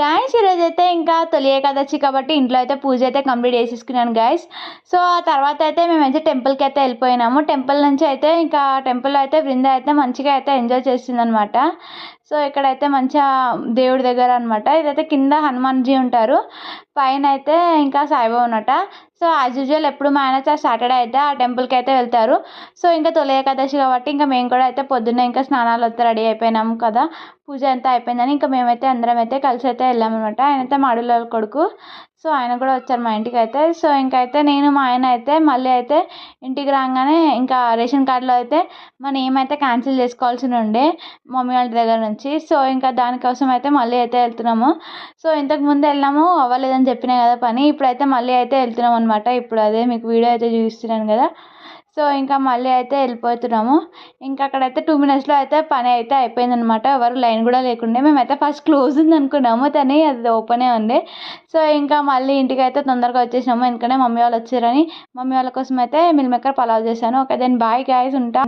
Guys ఈరోజైతే ఇంకా తొలి ఏకాదశి కాబట్టి ఇంట్లో అయితే పూజ అయితే కంప్లీట్ చేసేసుకున్నాను గాయస్. సో ఆ తర్వాత అయితే మేమైతే టెంపుల్కి అయితే వెళ్ళిపోయినాము. టెంపుల్ నుంచి అయితే ఇంకా టెంపుల్లో అయితే బృంద అయితే మంచిగా అయితే ఎంజాయ్ చేస్తుందనమాట. సో ఇక్కడైతే మంచిగా దేవుడి దగ్గర అనమాట. ఇదైతే కింద హనుమాన్జీ ఉంటారు, పైన అయితే ఇంకా సాయిబాబా ఉన్నట. సో యాజ్ యూజువల్ ఎప్పుడు మా ఆయన సాటర్డే అయితే ఆ టెంపుల్కి అయితే వెళ్తారు. సో ఇంకా తొలి ఏకాదశి కాబట్టి ఇంకా మేము కూడా అయితే పొద్దున్నే ఇంకా స్నానాలు అయితే రెడీ అయిపోయినాము కదా, పూజ అంతా అయిపోయిందని ఇంకా మేమైతే అందరం అయితే కలిసి అయితే వెళ్ళామన్నమాట. ఆయన అయితే మా అడుగుల కొడుకు, సో ఆయన కూడా వచ్చారు మా ఇంటికి అయితే. సో ఇంకైతే నేను మా ఆయన అయితే మళ్ళీ అయితే ఇంటికి రాగానే ఇంకా రేషన్ కార్డులో అయితే మా నేమ్ అయితే క్యాన్సిల్ చేసుకోవాల్సి ఉండే మమ్మీ వాళ్ళ దగ్గర నుంచి. సో ఇంకా దానికోసం అయితే మళ్ళీ అయితే వెళ్తున్నాము. సో ఇంతకు ముందు వెళ్ళాము, అవ్వలేదని చెప్పినా కదా పని, ఇప్పుడైతే మళ్ళీ అయితే వెళ్తున్నాం అనమాట. ఇప్పుడు అదే మీకు వీడియో అయితే చూపిస్తున్నాను కదా. సో ఇంకా మళ్ళీ అయితే వెళ్ళిపోతున్నాము. ఇంకా అక్కడైతే 2 minutesలో అయితే పని అయితే అయిపోయిందనమాట. ఎవరు లైన్ కూడా లేకుండే. మేమైతే ఫస్ట్ క్లోజ్ ఉంది అనుకున్నాము, కానీ అది ఓపెనే ఉంది. సో ఇంకా మళ్ళీ ఇంటికి అయితే తొందరగా వచ్చేసాము, ఎందుకంటే మమ్మీ వాళ్ళు వచ్చారని. మమ్మీ వాళ్ళ కోసం అయితే మిల్ మేకర్ పలావ్ చేశాను. ఓకే దెన్ బాయ్ గాయ్స్, ఉంటా.